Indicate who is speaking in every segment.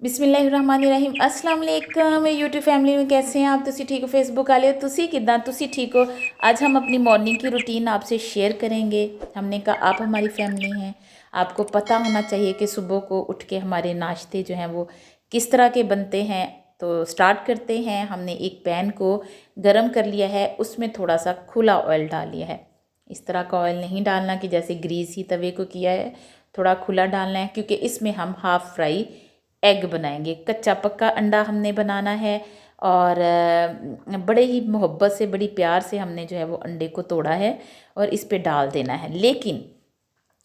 Speaker 1: बिस्मिल्लाहिर्रहमानिर्रहीम अस्सलाम वालेकुम यूट्यूब फैमिली में कैसे हैं आप। तुसी ठीक हो, फेसबुक वाले हो तुसी किदा तुसी ठीक हो। आज हम अपनी मॉर्निंग की रूटीन आपसे शेयर करेंगे। हमने कहा आप हमारी फैमिली हैं, आपको पता होना चाहिए कि सुबह को उठ के हमारे नाश्ते जो हैं वो किस तरह के बनते हैं। तो स्टार्ट करते हैं। हमने एक पैन को गर्म कर लिया है, उसमें थोड़ा सा खुला ऑयल डाल लिया है। इस तरह का ऑयल नहीं डालना कि जैसे ग्रीस ही तवे को किया है, थोड़ा खुला डालना है क्योंकि इसमें हम हाफ़ फ्राई एग बनाएंगे। कच्चा पक्का अंडा हमने बनाना है और बड़े ही मोहब्बत से बड़ी प्यार से हमने जो है वो अंडे को तोड़ा है और इस पे डाल देना है। लेकिन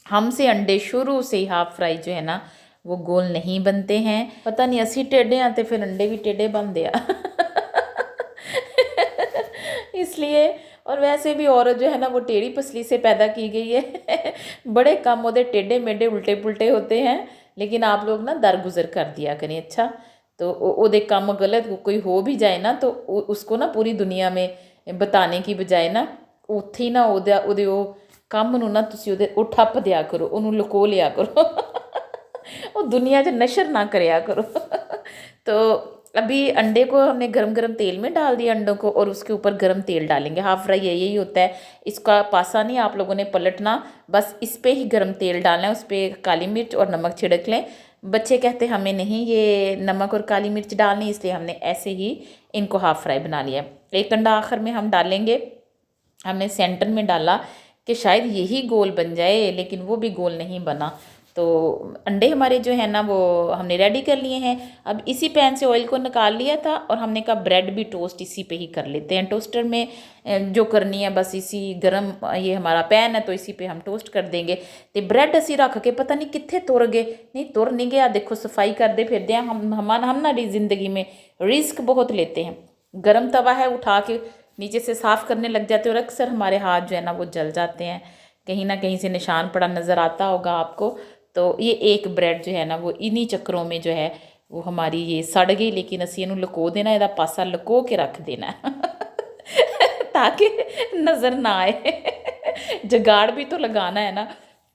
Speaker 1: हमसे अंडे शुरू से ही हाफ फ्राई जो है ना वो गोल नहीं बनते हैं। पता नहीं असी टेढ़े आते फिर अंडे भी टेढ़े बनते आ इसलिए। और वैसे भी औरत जो है ना वो टेढ़ी पसली से पैदा की गई है बड़े कम होते टेढ़े मेढ़े उल्टे पुल्टे होते हैं। लेकिन आप लोग ना दरगुजर कर दिया करें। अच्छा, तो ओदे काम गलत कोई हो भी जाए ना तो उसको ना पूरी दुनिया में बताने की बजाय ना ਉੱਥੇ ही ना ਉਹਦੇ ਉਹ ਕੰਮ ਨੂੰ ना ਤੁਸੀਂ ਉਹ ਠੱਪ ਦਿਆ ਕਰੋ, ਉਹਨੂੰ ਲੁਕੋ ਲਿਆ ਕਰੋ वो दुनिया च नशर ना करया करो तो अभी अंडे को हमने गरम गरम तेल में डाल दिया अंडों को और उसके ऊपर गरम तेल डालेंगे। हाफ फ्राई यही होता है, इसका पासा नहीं आप लोगों ने पलटना, बस इस पे ही गरम तेल डालना है। उस पर काली मिर्च और नमक छिड़क लें। बच्चे कहते हमें नहीं ये नमक और काली मिर्च डालनी, इसलिए हमने ऐसे ही इनको हाफ फ्राई बना लिया। एक अंडा आखिर में हम डालेंगे। हमने सेंटर में डाला कि शायद यही गोल बन जाए, लेकिन वो भी गोल नहीं बना। तो अंडे हमारे जो है ना वो हमने रेडी कर लिए हैं। अब इसी पैन से ऑयल को निकाल लिया था और हमने कहा ब्रेड भी टोस्ट इसी पे ही कर लेते हैं। टोस्टर में जो करनी है बस इसी गरम, ये हमारा पैन है तो इसी पे हम टोस्ट कर देंगे। तो ब्रेड असी रख के पता नहीं कितने तुर गए, नहीं तुर नहीं गया। देखो सफाई करते फिरते हैं हम हमारी ज़िंदगी में रिस्क बहुत लेते हैं। गरम तवा है उठा के नीचे से साफ़ करने लग जाते हैं और अक्सर हमारे हाथ जो है ना वो जल जाते हैं। कहीं ना कहीं से निशान पड़ा नज़र आता होगा आपको। तो ये एक ब्रेड जो है ना वो इन्हीं चक्करों में जो है वो हमारी ये सड़ गई। लेकिन असी इनू लुको देना, इहदा पासा लुको के रख देना ताकि नज़र ना आए जुगाड़ भी तो लगाना है ना।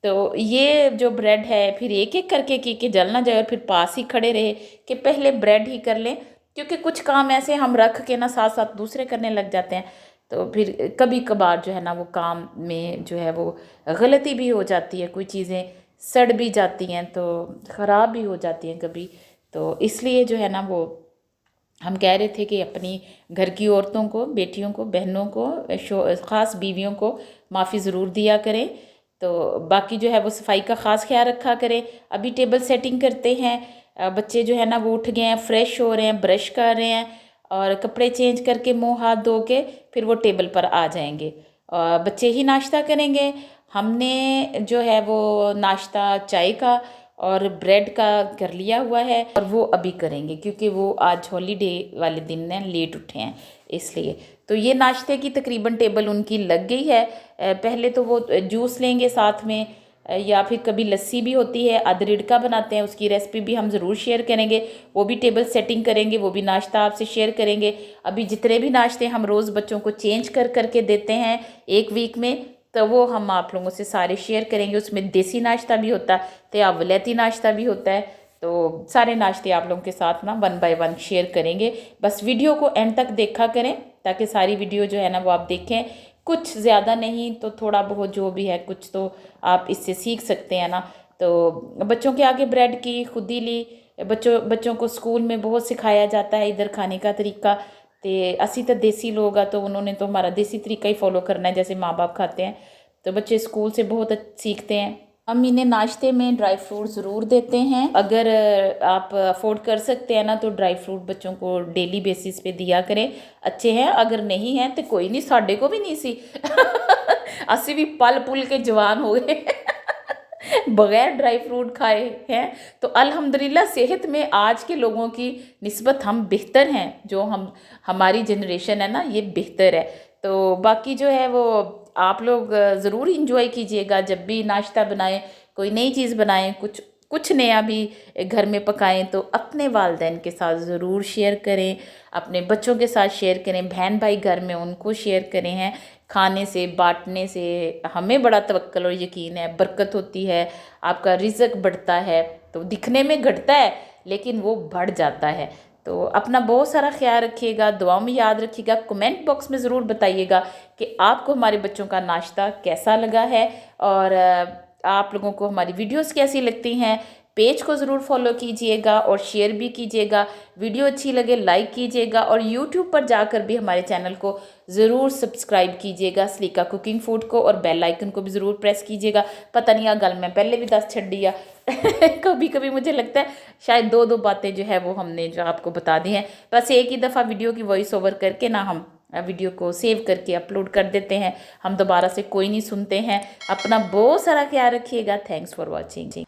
Speaker 1: तो ये जो ब्रेड है फिर एक एक करके की जल ना जाए और फिर पास ही खड़े रहे कि पहले ब्रेड ही कर लें, क्योंकि कुछ काम ऐसे हम रख के ना साथ साथ दूसरे करने लग जाते हैं। तो फिर कभी कभार जो है ना वो काम में जो है वो गलती भी हो जाती है, कोई चीज़ें सड़ भी जाती हैं तो ख़राब भी हो जाती हैं कभी। तो इसलिए जो है ना वो हम कह रहे थे कि अपनी घर की औरतों को, बेटियों को, बहनों को, ख़ास बीवियों को माफ़ी ज़रूर दिया करें। तो बाकी जो है वो सफाई का ख़ास ख्याल रखा करें। अभी टेबल सेटिंग करते हैं। बच्चे जो है ना वो उठ गए हैं, फ्रेश हो रहे हैं, ब्रश कर रहे हैं और कपड़े चेंज करके मुंह हाथ धो के फिर वो टेबल पर आ जाएंगे। बच्चे ही नाश्ता करेंगे। हमने जो है वो नाश्ता चाय का और ब्रेड का कर लिया हुआ है और वो अभी करेंगे क्योंकि वो आज हॉलीडे वाले दिन हैं, लेट उठे हैं इसलिए। तो ये नाश्ते की तकरीबन टेबल उनकी लग गई है। पहले तो वो जूस लेंगे साथ में या फिर कभी लस्सी भी होती है, अदरिड़का बनाते हैं, उसकी रेसिपी भी हम ज़रूर शेयर करेंगे। वो भी टेबल सेटिंग करेंगे, वो भी नाश्ता आपसे शेयर करेंगे। अभी जितने भी नाश्ते हम रोज़ बच्चों को चेंज कर करके देते हैं एक वीक में, तो वो हम आप लोगों से सारे शेयर करेंगे। उसमें देसी नाश्ता भी होता है तो वलैती नाश्ता भी होता है। तो सारे नाश्ते आप लोगों के साथ ना 1 बाय 1 शेयर करेंगे। बस वीडियो को एंड तक देखा करें ताकि सारी वीडियो जो है ना वो आप देखें। कुछ ज़्यादा नहीं तो थोड़ा बहुत जो भी है कुछ तो आप इससे सीख सकते हैं ना। तो बच्चों के आगे ब्रेड की खुद ही ली। बच्चों को स्कूल में बहुत सिखाया जाता है इधर खाने का तरीका। तो असी तो देसी लोग आ तो उन्होंने तो हमारा देसी तरीका ही फॉलो करना है जैसे माँ बाप खाते हैं। तो बच्चे स्कूल से बहुत सीखते हैं। हम इन्हें नाश्ते में ड्राई फ्रूट ज़रूर देते हैं। अगर आप अफोर्ड कर सकते हैं ना तो ड्राई फ्रूट बच्चों को डेली बेसिस पे दिया करें, अच्छे हैं। अगर नहीं है तो कोई नहीं, साढ़े को भी नहीं सी असी भी पल पुल के जवान हो गए बगैर ड्राई फ्रूट खाए हैं। तो अल्हम्दुलिल्लाह सेहत में आज के लोगों की निस्बत हम बेहतर हैं। जो हमारी जनरेशन है ना ये बेहतर है। तो बाकी जो है वो आप लोग ज़रूर इंजॉय कीजिएगा जब भी नाश्ता बनाएं, कोई नई चीज़ बनाएं, कुछ नया भी घर में पकाएं तो अपने वालिदैन के साथ ज़रूर शेयर करें, अपने बच्चों के साथ शेयर करें, बहन भाई घर में उनको शेयर करें। हैं खाने से बांटने से हमें बड़ा तवक्कुल और यकीन है, बरकत होती है, आपका रिज़्क बढ़ता है। तो दिखने में घटता है लेकिन वो बढ़ जाता है। तो अपना बहुत सारा ख्याल रखिएगा, दुआओं में याद रखिएगा। कमेंट बॉक्स में ज़रूर बताइएगा कि आपको हमारे बच्चों का नाश्ता कैसा लगा है, और आप लोगों को हमारी वीडियोस कैसी लगती हैं। पेज को ज़रूर फॉलो कीजिएगा और शेयर भी कीजिएगा। वीडियो अच्छी लगे लाइक कीजिएगा, और यूट्यूब पर जाकर भी हमारे चैनल को ज़रूर सब्सक्राइब कीजिएगा, सलीका कुकिंग फूड को, और बेल आइकन को भी ज़रूर प्रेस कीजिएगा। पता नहीं गल मैं पहले भी दस छड़ी दिया कभी कभी मुझे लगता है शायद दो दो बातें जो है वो हमने जो आपको बता दी हैं, बस एक ही दफ़ा वीडियो की वॉइस ओवर करके ना हम वीडियो को सेव करके अपलोड कर देते हैं। हम दोबारा से कोई नहीं सुनते हैं। अपना बहुत सारा ख्याल रखिएगा। Thanks for watching.